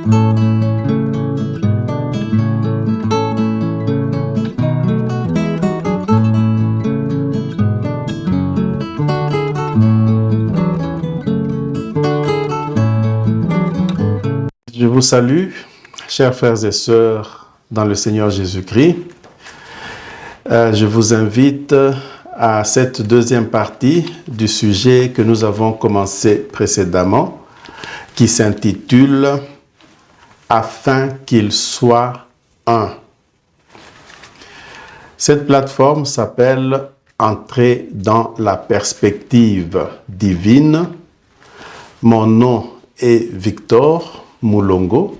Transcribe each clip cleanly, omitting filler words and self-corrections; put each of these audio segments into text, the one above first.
Je vous salue, chers frères et sœurs dans le Seigneur Jésus-Christ. Je vous invite à cette deuxième partie du sujet que nous avons commencé précédemment, qui s'intitule « Afin qu'il soit un ». Cette plateforme s'appelle « Entrer dans la perspective divine ». Mon nom est Victor Moulongo.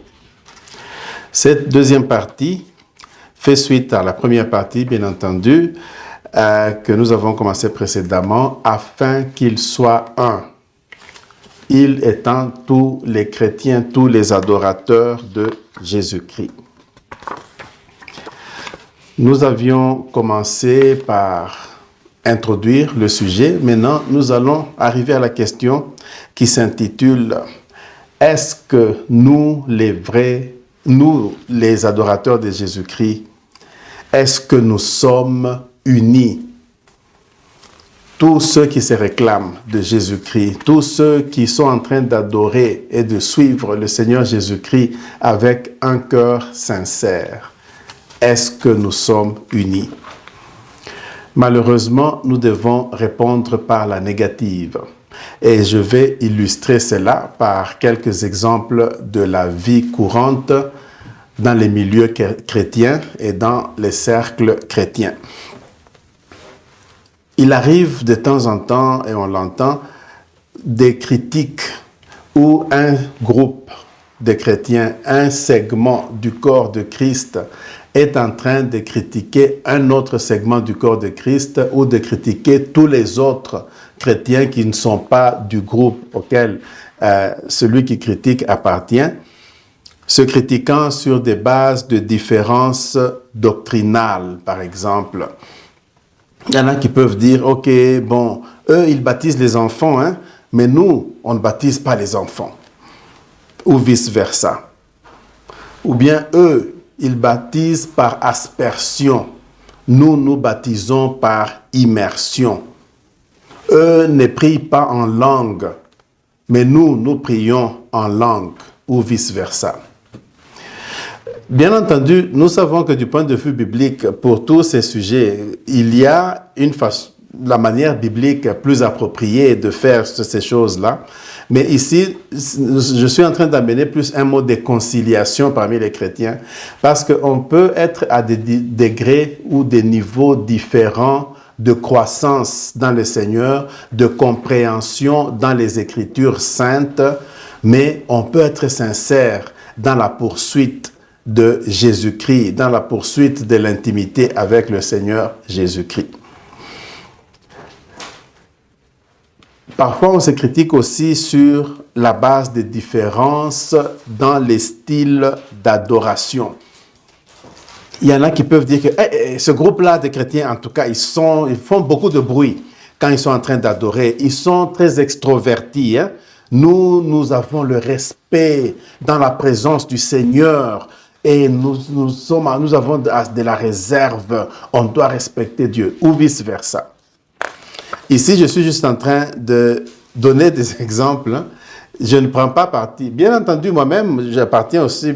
Cette deuxième partie fait suite à la première partie, bien entendu, que nous avons commencé précédemment, afin qu'il soit un. Il étant tous les chrétiens, tous les adorateurs de Jésus-Christ. Nous avions commencé par introduire le sujet. Maintenant, nous allons arriver à la question qui s'intitule « Est-ce que nous, les adorateurs de Jésus-Christ, est-ce que nous sommes unis ?» Tous ceux qui se réclament de Jésus-Christ, tous ceux qui sont en train d'adorer et de suivre le Seigneur Jésus-Christ avec un cœur sincère, est-ce que nous sommes unis? Malheureusement, nous devons répondre par la négative. Et je vais illustrer cela par quelques exemples de la vie courante dans les milieux chrétiens et dans les cercles chrétiens. Il arrive de temps en temps, et on l'entend, des critiques où un groupe de chrétiens, un segment du corps de Christ est en train de critiquer un autre segment du corps de Christ ou de critiquer tous les autres chrétiens qui ne sont pas du groupe auquel celui qui critique appartient, se critiquant sur des bases de différences doctrinales, par exemple. Il y en a qui peuvent dire, ok, bon, eux, ils baptisent les enfants, hein, mais nous, on ne baptise pas les enfants. Ou vice-versa. Ou bien eux, ils baptisent par aspersion. Nous, nous baptisons par immersion. Eux ne prient pas en langue, mais nous, nous prions en langue, ou vice-versa. Bien entendu, nous savons que du point de vue biblique, pour tous ces sujets, il y a la manière biblique plus appropriée de faire ces choses-là. Mais ici, je suis en train d'amener plus un mot de conciliation parmi les chrétiens, parce qu'on peut être à des degrés ou des niveaux différents de croissance dans le Seigneur, de compréhension dans les Écritures saintes, mais on peut être sincère dans la poursuite de Jésus-Christ, dans la poursuite de l'intimité avec le Seigneur Jésus-Christ. Parfois, on se critique aussi sur la base des différences dans les styles d'adoration. Il y en a qui peuvent dire que ce groupe-là de chrétiens, en tout cas, ils font beaucoup de bruit quand ils sont en train d'adorer. Ils sont très extrovertis. Hein? Nous avons le respect dans la présence du Seigneur et nous avons de la réserve. On doit respecter Dieu ou vice-versa. Ici, je suis juste en train de donner des exemples. Hein. Je ne prends pas parti. Bien entendu, moi-même, j'appartiens aussi,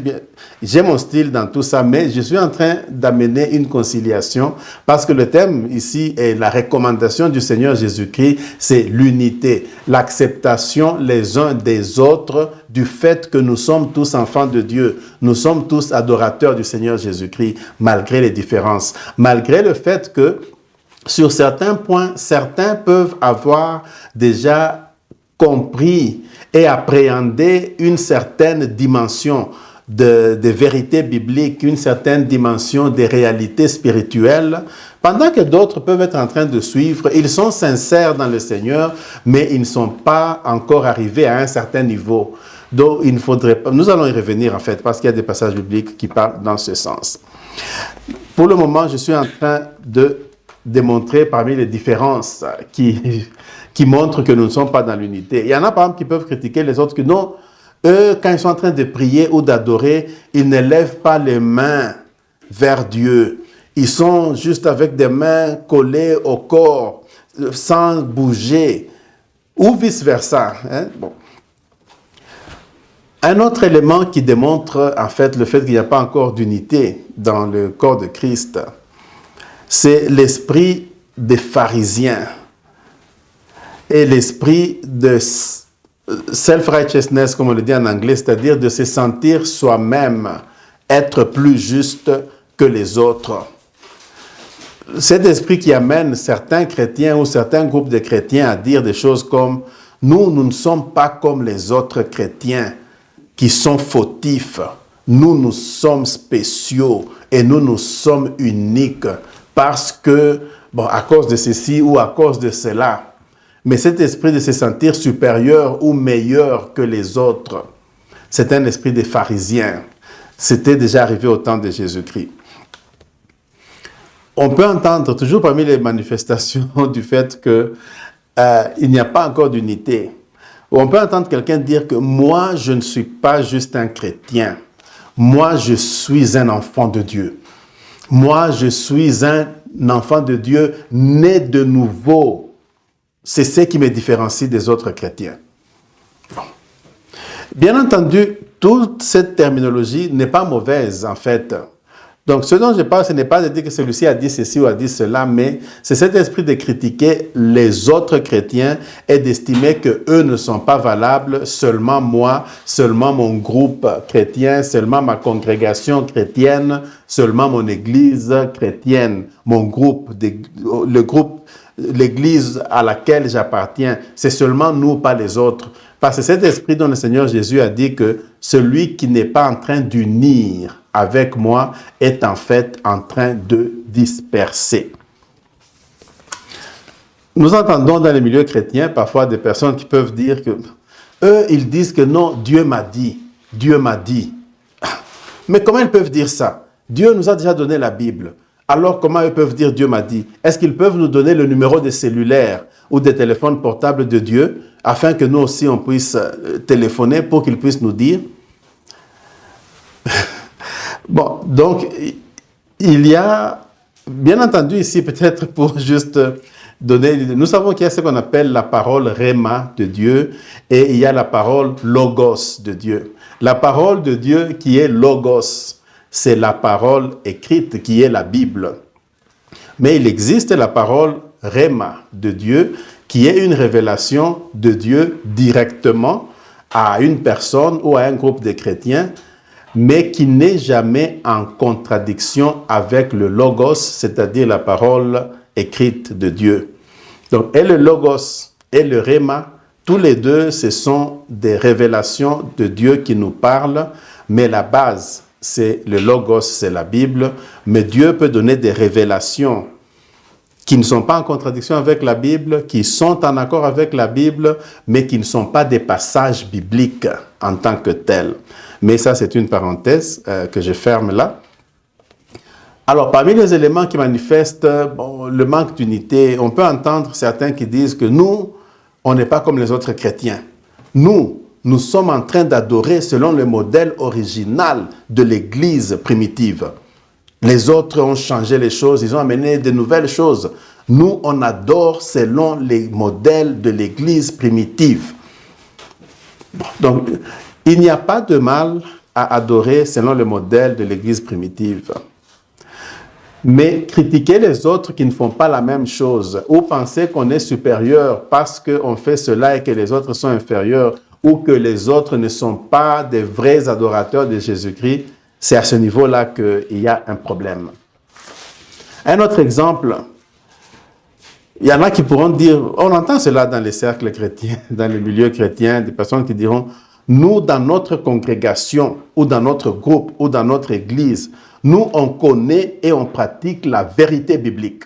j'ai mon style dans tout ça, mais je suis en train d'amener une conciliation parce que le thème ici est la recommandation du Seigneur Jésus-Christ, c'est l'unité, l'acceptation les uns des autres du fait que nous sommes tous enfants de Dieu. Nous sommes tous adorateurs du Seigneur Jésus-Christ, malgré les différences, malgré le fait que sur certains points, certains peuvent avoir déjà compris et appréhender une certaine dimension de vérité biblique, une certaine dimension des réalités spirituelles, pendant que d'autres peuvent être en train de suivre. Ils sont sincères dans le Seigneur, mais ils ne sont pas encore arrivés à un certain niveau. Donc, il ne faudrait pas... Nous allons y revenir, en fait, parce qu'il y a des passages bibliques qui parlent dans ce sens. Pour le moment, je suis en train de démontrer parmi les différences qui montrent que nous ne sommes pas dans l'unité. Il y en a par exemple qui peuvent critiquer les autres que non, Eux, quand ils sont en train de prier ou d'adorer, ils ne lèvent pas les mains vers Dieu. Ils sont juste avec des mains collées au corps, sans bouger, ou vice-versa. Hein? Bon. Un autre élément qui démontre en fait le fait qu'il n'y a pas encore d'unité dans le corps de Christ, c'est l'esprit des pharisiens et l'esprit de self-righteousness, comme on le dit en anglais, c'est-à-dire de se sentir soi-même être plus juste que les autres. Cet esprit qui amène certains chrétiens ou certains groupes de chrétiens à dire des choses comme « Nous ne sommes pas comme les autres chrétiens qui sont fautifs. Nous sommes spéciaux et nous sommes uniques parce que, bon, à cause de ceci ou à cause de cela. » Mais cet esprit de se sentir supérieur ou meilleur que les autres, c'est un esprit des pharisiens. C'était déjà arrivé au temps de Jésus-Christ. On peut entendre toujours parmi les manifestations du fait qu'il n'y a pas encore d'unité. On peut entendre quelqu'un dire que moi, je ne suis pas juste un chrétien. Moi, je suis un enfant de Dieu. Moi, je suis un enfant de Dieu né de nouveau. C'est ce qui me différencie des autres chrétiens. Bon. Bien entendu, toute cette terminologie n'est pas mauvaise, en fait. Donc, ce dont je parle, ce n'est pas de dire que celui-ci a dit ceci ou a dit cela, mais c'est cet esprit de critiquer les autres chrétiens et d'estimer qu'eux ne sont pas valables, seulement moi, seulement mon groupe chrétien, seulement ma congrégation chrétienne, seulement mon église chrétienne, mon groupe, l'église à laquelle j'appartiens, c'est seulement nous, pas les autres. Parce que cet esprit dont le Seigneur Jésus a dit que celui qui n'est pas en train d'unir avec moi est en fait en train de disperser. Nous entendons dans les milieux chrétiens parfois des personnes qui peuvent dire que eux, ils disent que non, Dieu m'a dit, Dieu m'a dit. Mais comment ils peuvent dire ça? Dieu nous a déjà donné la Bible. Alors comment ils peuvent dire Dieu m'a dit? Est-ce qu'ils peuvent nous donner le numéro des cellulaires ou des téléphones portables de Dieu afin que nous aussi on puisse téléphoner pour qu'il puisse nous dire? Bon, donc il y a, bien entendu ici peut-être pour juste donner, nous savons qu'il y a ce qu'on appelle la parole Réma de Dieu et il y a la parole Logos de Dieu. La parole de Dieu qui est Logos, c'est la parole écrite qui est la Bible. Mais il existe la parole Réma de Dieu qui est une révélation de Dieu directement à une personne ou à un groupe de chrétiens, mais qui n'est jamais en contradiction avec le Logos, c'est-à-dire la parole écrite de Dieu. Donc, et le Logos et le Réma, tous les deux, ce sont des révélations de Dieu qui nous parlent, mais la base, c'est le Logos, c'est la Bible, mais Dieu peut donner des révélations qui ne sont pas en contradiction avec la Bible, qui sont en accord avec la Bible, mais qui ne sont pas des passages bibliques en tant que tels. Mais ça, c'est une parenthèse que je ferme là. Alors, parmi les éléments qui manifestent le manque d'unité, on peut entendre certains qui disent que nous, on n'est pas comme les autres chrétiens. Nous sommes en train d'adorer selon le modèle original de l'Église primitive. Les autres ont changé les choses, ils ont amené de nouvelles choses. Nous, on adore selon les modèles de l'Église primitive. Donc, il n'y a pas de mal à adorer selon le modèle de l'Église primitive. Mais critiquer les autres qui ne font pas la même chose, ou penser qu'on est supérieur parce qu'on fait cela et que les autres sont inférieurs, ou que les autres ne sont pas des vrais adorateurs de Jésus-Christ, c'est à ce niveau-là qu'il y a un problème. Un autre exemple, il y en a qui pourront dire, on entend cela dans les cercles chrétiens, dans les milieux chrétiens, des personnes qui diront, nous, dans notre congrégation, ou dans notre groupe, ou dans notre église, nous, on connaît et on pratique la vérité biblique.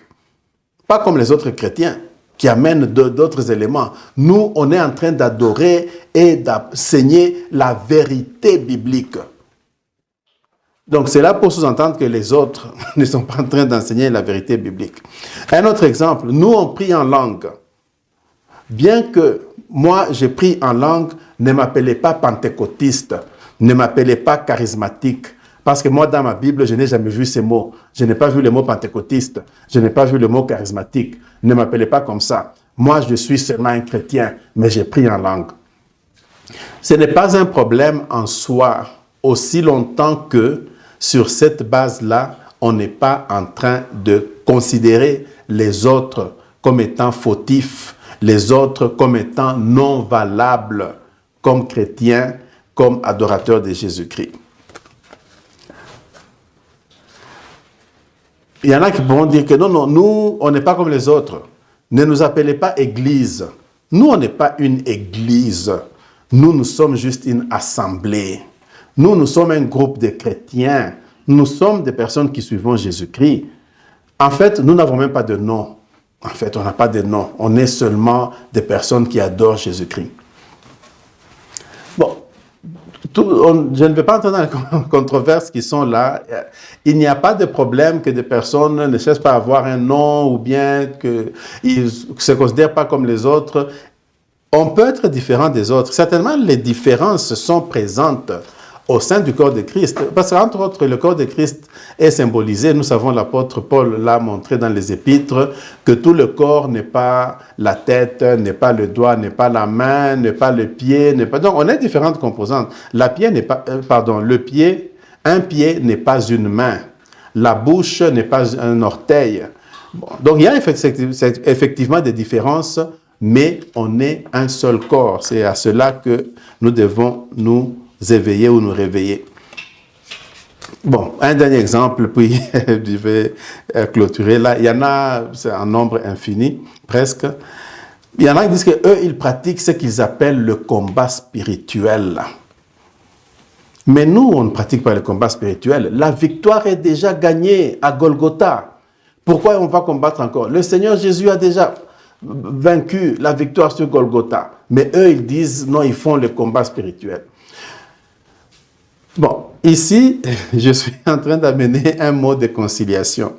Pas comme les autres chrétiens qui amènent d'autres éléments. Nous, on est en train d'adorer et d'enseigner la vérité biblique. Donc, c'est là pour sous-entendre que les autres ne sont pas en train d'enseigner la vérité biblique. Un autre exemple, nous, on prie en langue. Bien que moi, j'ai pris en langue, ne m'appelez pas pentecôtiste, ne m'appelez pas charismatique. Parce que moi, dans ma Bible, je n'ai jamais vu ces mots. Je n'ai pas vu le mot pentecôtiste. Je n'ai pas vu le mot charismatique. Ne m'appelez pas comme ça. Moi, je suis seulement un chrétien, mais j'ai pris en langue. Ce n'est pas un problème en soi, aussi longtemps que sur cette base-là, on n'est pas en train de considérer les autres comme étant fautifs, les autres comme étant non valables, comme chrétiens, comme adorateurs de Jésus-Christ. Il y en a qui pourront dire que non, nous, on n'est pas comme les autres. Ne nous appelez pas église. Nous, on n'est pas une église. Nous sommes juste une assemblée. Nous sommes un groupe de chrétiens. Nous sommes des personnes qui suivons Jésus-Christ. En fait, nous n'avons même pas de nom. En fait, on n'a pas de nom. On est seulement des personnes qui adorent Jésus-Christ. Bon, je ne vais pas entrer dans les controverses qui sont là. Il n'y a pas de problème que des personnes ne cessent pas avoir un nom ou bien qu'ils ne se considèrent pas comme les autres. On peut être différent des autres. Certainement, les différences sont présentes au sein du corps de Christ. Parce qu'entre autres, le corps de Christ est symbolisé. Nous savons, l'apôtre Paul l'a montré dans les épîtres, que tout le corps n'est pas la tête, n'est pas le doigt, n'est pas la main, n'est pas le pied, n'est pas... Donc, on a différentes composantes. Le pied, un pied n'est pas une main. La bouche n'est pas un orteil. Bon, donc, il y a effectivement des différences, mais on est un seul corps. C'est à cela que nous devons nous éveiller ou nous réveiller. Bon, un dernier exemple, puis je vais clôturer là. Il y en a, c'est un nombre infini, presque. Il y en a qui disent qu'eux, ils pratiquent ce qu'ils appellent le combat spirituel. Mais nous, on ne pratique pas le combat spirituel. La victoire est déjà gagnée à Golgotha. Pourquoi on va combattre encore? Le Seigneur Jésus a déjà vaincu la victoire sur Golgotha. Mais eux, ils disent, non, ils font le combat spirituel. Bon, ici, je suis en train d'amener un mot de conciliation.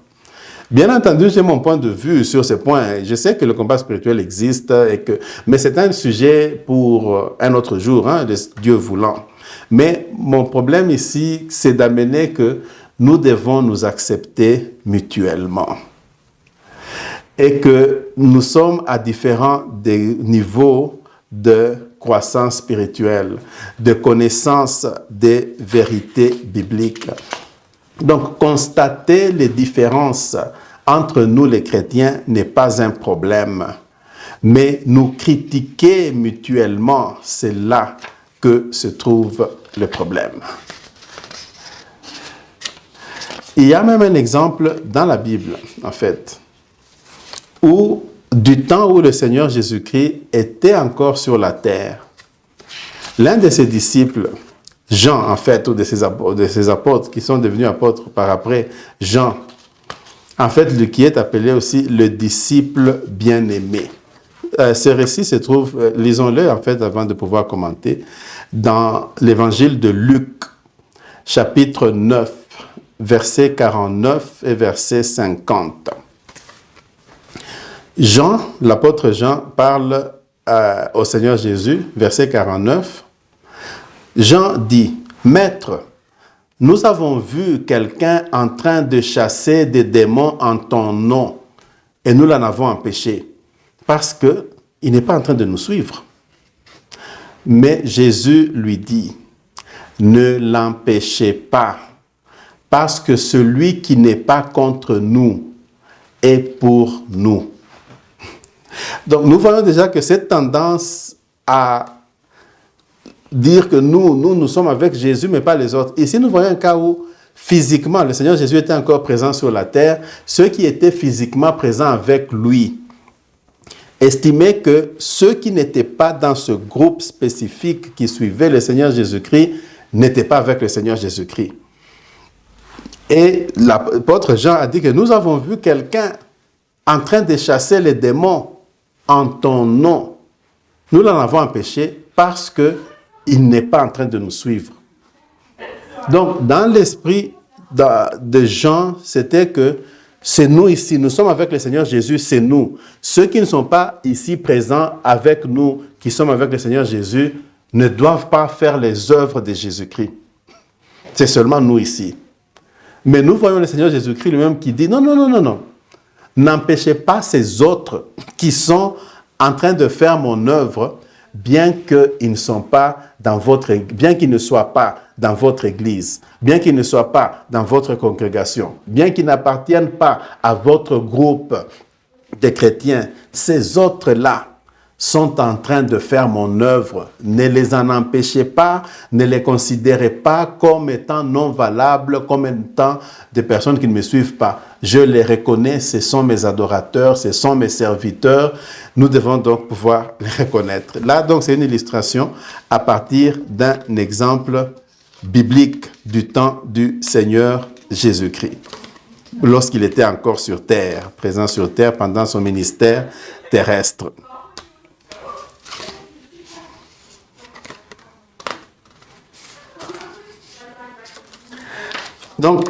Bien entendu, j'ai mon point de vue sur ce point. Je sais que le combat spirituel existe, mais c'est un sujet pour un autre jour, hein, Dieu voulant. Mais mon problème ici, c'est d'amener que nous devons nous accepter mutuellement. Et que nous sommes à différents niveaux de croissance spirituelle, de connaissance des vérités bibliques. Donc, constater les différences entre nous les chrétiens n'est pas un problème, mais nous critiquer mutuellement, c'est là que se trouve le problème. Il y a même un exemple dans la Bible, en fait, où du temps où le Seigneur Jésus-Christ était encore sur la terre, l'un de ses disciples, Jean en fait, ou de ses apôtres, qui sont devenus apôtres par après, Jean, en fait, lui qui est appelé aussi le disciple bien-aimé. Ce récit se trouve, lisons-le en fait avant de pouvoir commenter, dans l'évangile de Luc, chapitre 9, versets 49 et verset 50. Jean, l'apôtre Jean, parle au Seigneur Jésus, verset 49. Jean dit, « Maître, nous avons vu quelqu'un en train de chasser des démons en ton nom, et nous l'en avons empêché, parce qu'il n'est pas en train de nous suivre. » Mais Jésus lui dit, « Ne l'empêchez pas, parce que celui qui n'est pas contre nous est pour nous. » Donc, nous voyons déjà que cette tendance à dire que nous sommes avec Jésus, mais pas les autres. Ici, nous voyons un cas où, physiquement, le Seigneur Jésus était encore présent sur la terre. Ceux qui étaient physiquement présents avec lui estimaient que ceux qui n'étaient pas dans ce groupe spécifique qui suivait le Seigneur Jésus-Christ n'étaient pas avec le Seigneur Jésus-Christ. Et l'apôtre Jean a dit que nous avons vu quelqu'un en train de chasser les démons en ton nom. Nous l'en avons empêché parce qu'il n'est pas en train de nous suivre. Donc, dans l'esprit de Jean, c'était que c'est nous ici, nous sommes avec le Seigneur Jésus, c'est nous. Ceux qui ne sont pas ici présents avec nous, qui sommes avec le Seigneur Jésus, ne doivent pas faire les œuvres de Jésus-Christ. C'est seulement nous ici. Mais nous voyons le Seigneur Jésus-Christ lui-même qui dit, non, non, non, non, non. N'empêchez pas ces autres qui sont en train de faire mon œuvre, bien qu'ils ne soient pas dans votre église, bien qu'ils ne soient pas dans votre congrégation, bien qu'ils n'appartiennent pas à votre groupe de chrétiens. Ces autres-là sont en train de faire mon œuvre. Ne les en empêchez pas, ne les considérez pas comme étant non valables, comme étant des personnes qui ne me suivent pas. Je les reconnais, ce sont mes adorateurs, ce sont mes serviteurs. Nous devons donc pouvoir les reconnaître. Là, donc, c'est une illustration à partir d'un exemple biblique du temps du Seigneur Jésus-Christ, lorsqu'il était encore sur terre, présent sur terre pendant son ministère terrestre. Donc,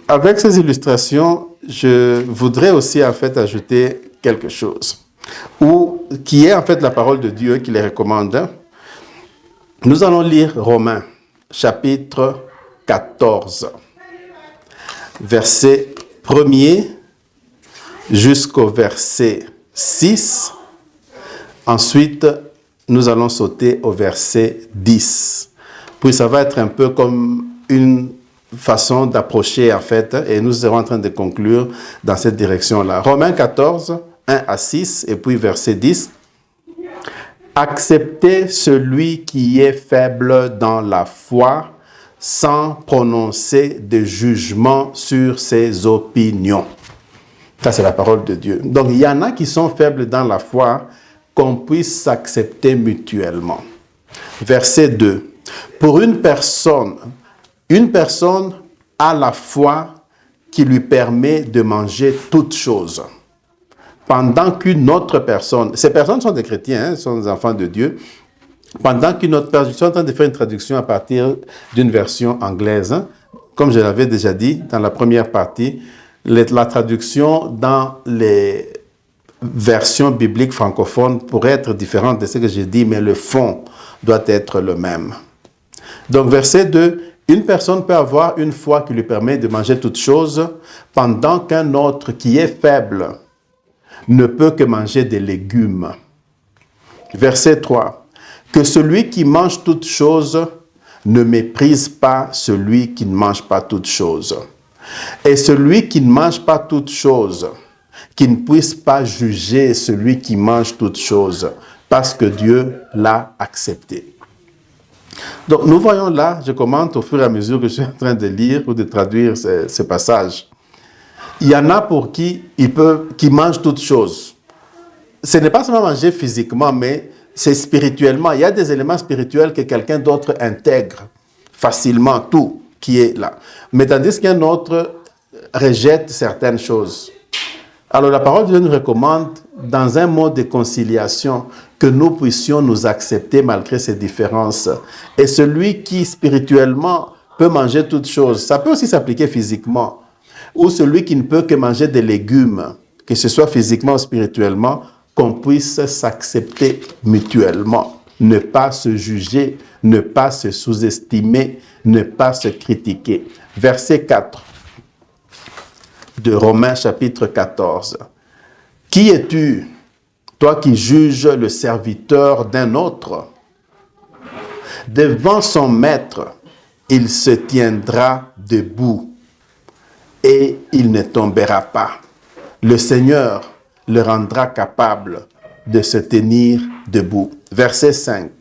avec ces illustrations, je voudrais aussi en fait ajouter quelque chose, qui est en fait la parole de Dieu qui les recommande. Nous allons lire Romains, chapitre 14, verset 1er jusqu'au verset 6. Ensuite, nous allons sauter au verset 10. Puis ça va être un peu comme une façon d'approcher en fait, et nous serons en train de conclure dans cette direction-là. Romains 14, 1 à 6, et puis verset 10. Acceptez celui qui est faible dans la foi, sans prononcer de jugement sur ses opinions. Ça, c'est la parole de Dieu. Donc, il y en a qui sont faibles dans la foi, qu'on puisse s'accepter mutuellement. Verset 2. Pour une personne a la foi qui lui permet de manger toutes choses. Pendant qu'une autre personne, ces personnes sont des chrétiens, sont des enfants de Dieu, pendant qu'une autre personne, je suis en train de faire une traduction à partir d'une version anglaise, comme je l'avais déjà dit dans la première partie, la traduction dans les versions bibliques francophones pourrait être différente de ce que j'ai dit, mais le fond doit être le même. Donc, verset 2, une personne peut avoir une foi qui lui permet de manger toutes choses, pendant qu'un autre qui est faible ne peut que manger des légumes. Verset 3, que celui qui mange toutes choses ne méprise pas celui qui ne mange pas toutes choses. Et celui qui ne mange pas toutes choses, qui ne puisse pas juger celui qui mange toutes choses, parce que Dieu l'a accepté. Donc, nous voyons là, je commente au fur et à mesure que je suis en train de lire ou de traduire ces passages. Il y en a pour qui mangent toutes choses. Ce n'est pas seulement manger physiquement, mais c'est spirituellement. Il y a des éléments spirituels que quelqu'un d'autre intègre facilement, tout qui est là. Mais tandis qu'un autre rejette certaines choses. Alors la parole de Dieu nous recommande, dans un mode de conciliation, que nous puissions nous accepter malgré ces différences. Et celui qui spirituellement peut manger toutes choses, ça peut aussi s'appliquer physiquement. Ou celui qui ne peut que manger des légumes, que ce soit physiquement ou spirituellement, qu'on puisse s'accepter mutuellement. Ne pas se juger, ne pas se sous-estimer, ne pas se critiquer. Verset 4 de Romains chapitre 14. Qui es-tu, toi qui juges le serviteur d'un autre? Devant son maître, il se tiendra debout et il ne tombera pas. Le Seigneur le rendra capable de se tenir debout. Verset 5.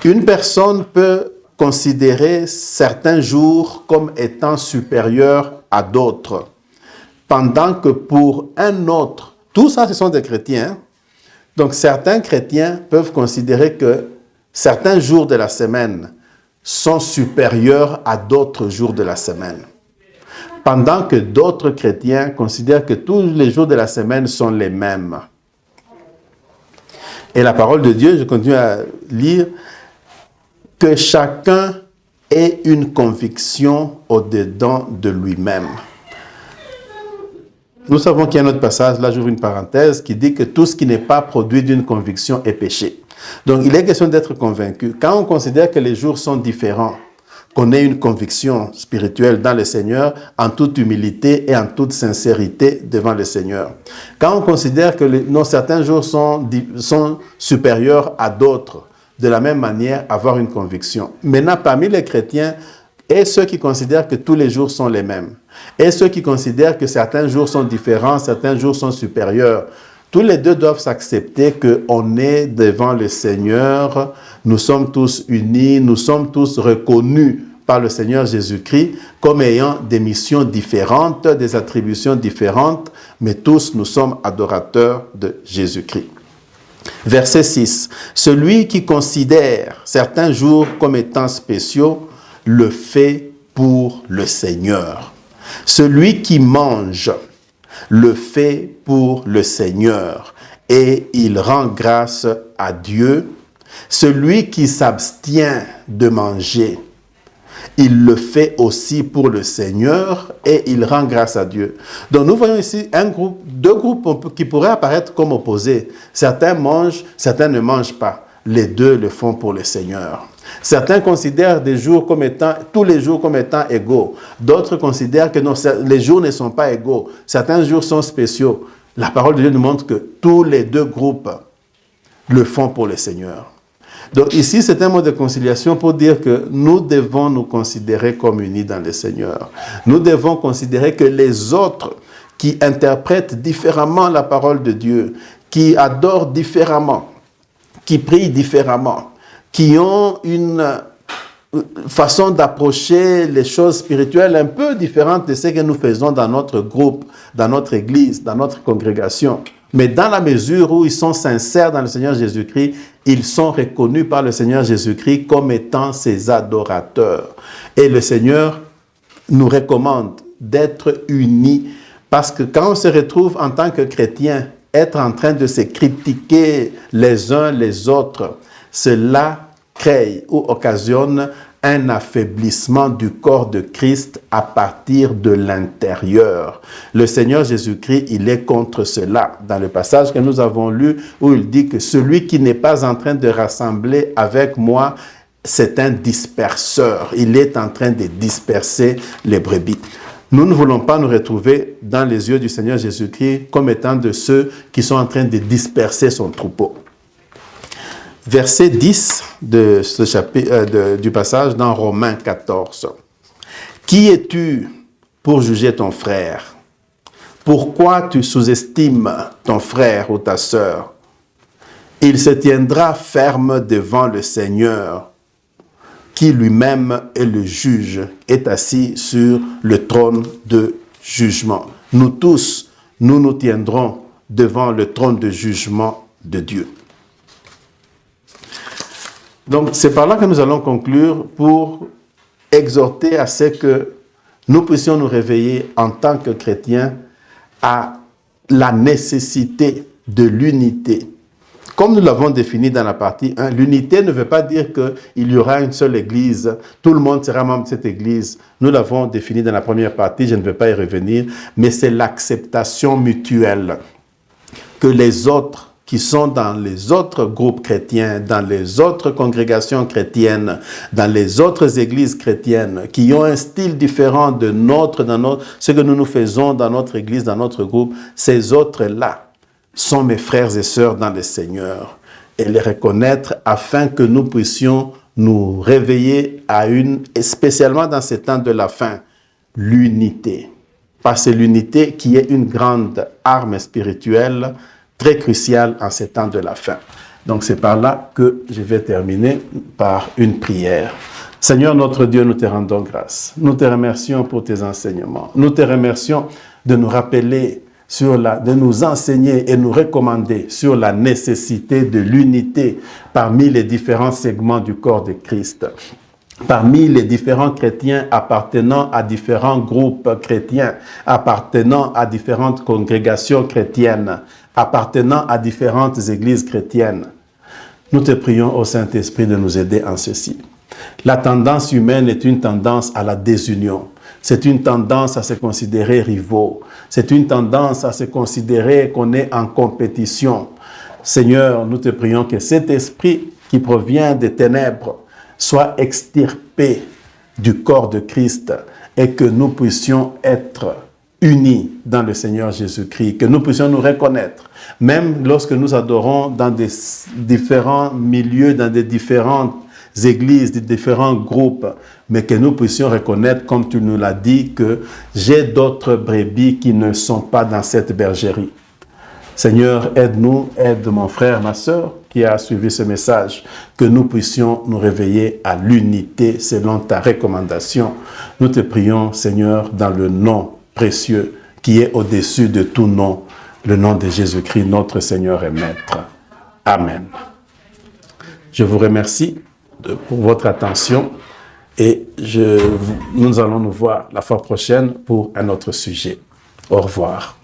Une personne peut considérer certains jours comme étant supérieurs à d'autres, pendant que pour un autre, tout ça ce sont des chrétiens, donc certains chrétiens peuvent considérer que certains jours de la semaine sont supérieurs à d'autres jours de la semaine, pendant que d'autres chrétiens considèrent que tous les jours de la semaine sont les mêmes. Et la parole de Dieu, je continue à lire, que chacun ait une conviction au-dedans de lui-même. Nous savons qu'il y a un autre passage, là j'ouvre une parenthèse, qui dit que tout ce qui n'est pas produit d'une conviction est péché. Donc il est question d'être convaincu. Quand on considère que les jours sont différents, qu'on ait une conviction spirituelle dans le Seigneur, en toute humilité et en toute sincérité devant le Seigneur. Quand on considère que certains jours sont supérieurs à d'autres, de la même manière, avoir une conviction. Maintenant, parmi les chrétiens, et ceux qui considèrent que tous les jours sont les mêmes, et ceux qui considèrent que certains jours sont différents, certains jours sont supérieurs, tous les deux doivent s'accepter qu'on est devant le Seigneur, nous sommes tous unis, nous sommes tous reconnus par le Seigneur Jésus-Christ comme ayant des missions différentes, des attributions différentes, mais tous nous sommes adorateurs de Jésus-Christ. Verset 6. Celui qui considère certains jours comme étant spéciaux le fait pour le Seigneur. Celui qui mange le fait pour le Seigneur et il rend grâce à Dieu. Celui qui s'abstient de manger, il le fait aussi pour le Seigneur et il rend grâce à Dieu. Donc nous voyons ici deux groupes qui pourraient apparaître comme opposés. Certains mangent, certains ne mangent pas. Les deux le font pour le Seigneur. Certains considèrent tous les jours comme étant égaux. D'autres considèrent que non, les jours ne sont pas égaux. Certains jours sont spéciaux. La parole de Dieu nous montre que tous les deux groupes le font pour le Seigneur. Donc ici, c'est un mot de conciliation pour dire que nous devons nous considérer comme unis dans le Seigneur. Nous devons considérer que les autres qui interprètent différemment la parole de Dieu, qui adorent différemment, qui prient différemment, qui ont une façon d'approcher les choses spirituelles un peu différente de ce que nous faisons dans notre groupe, dans notre église, dans notre congrégation. Mais dans la mesure où ils sont sincères dans le Seigneur Jésus-Christ, ils sont reconnus par le Seigneur Jésus-Christ comme étant ses adorateurs. Et le Seigneur nous recommande d'être unis parce que quand on se retrouve en tant que chrétien, être en train de se critiquer les uns les autres, cela crée ou occasionne un affaiblissement du corps de Christ à partir de l'intérieur. Le Seigneur Jésus-Christ, il est contre cela. Dans le passage que nous avons lu, où il dit que celui qui n'est pas en train de rassembler avec moi, c'est un disperseur. Il est en train de disperser les brebis. Nous ne voulons pas nous retrouver dans les yeux du Seigneur Jésus-Christ comme étant de ceux qui sont en train de disperser son troupeau. Verset 10 de ce chapitre, du passage dans Romains 14. Qui es-tu pour juger ton frère? Pourquoi tu sous-estimes ton frère ou ta sœur? Il se tiendra ferme devant le Seigneur, qui lui-même est le juge, est assis sur le trône de jugement. Nous tous, nous nous tiendrons devant le trône de jugement de Dieu. Donc, c'est par là que nous allons conclure pour exhorter à ce que nous puissions nous réveiller en tant que chrétiens à la nécessité de l'unité. Comme nous l'avons défini dans la partie 1, l'unité ne veut pas dire qu'il y aura une seule église, tout le monde sera membre de cette église. Nous l'avons défini dans la première partie, je ne vais pas y revenir, mais c'est l'acceptation mutuelle que les autres qui sont dans les autres groupes chrétiens, dans les autres congrégations chrétiennes, dans les autres églises chrétiennes, qui ont un style différent de ce que nous faisons dans notre église, dans notre groupe, ces autres-là sont mes frères et sœurs dans le Seigneur, et les reconnaître afin que nous puissions nous réveiller spécialement dans ces temps de la fin, l'unité. Parce que c'est l'unité qui est une grande arme spirituelle très crucial en ces temps de la fin. Donc c'est par là que je vais terminer par une prière. Seigneur notre Dieu, nous te rendons grâce. Nous te remercions pour tes enseignements. Nous te remercions de nous rappeler de nous enseigner et nous recommander sur la nécessité de l'unité parmi les différents segments du corps de Christ. Parmi les différents chrétiens appartenant à différents groupes chrétiens, appartenant à différentes congrégations chrétiennes, appartenant à différentes églises chrétiennes. Nous te prions au Saint-Esprit de nous aider en ceci. La tendance humaine est une tendance à la désunion. C'est une tendance à se considérer rivaux. C'est une tendance à se considérer qu'on est en compétition. Seigneur, nous te prions que cet esprit qui provient des ténèbres soit extirpé du corps de Christ et que nous puissions être unis dans le Seigneur Jésus-Christ, que nous puissions nous reconnaître, même lorsque nous adorons dans des différents milieux, dans des différentes églises, des différents groupes, mais que nous puissions reconnaître, comme tu nous l'as dit, que j'ai d'autres brebis qui ne sont pas dans cette bergerie. Seigneur, aide-nous, aide mon frère, ma sœur qui a suivi ce message, que nous puissions nous réveiller à l'unité selon ta recommandation. Nous te prions, Seigneur, dans le nom précieux qui est au-dessus de tout nom, le nom de Jésus-Christ, notre Seigneur et Maître. Amen. Je vous remercie pour votre attention et nous allons nous voir la fois prochaine pour un autre sujet. Au revoir.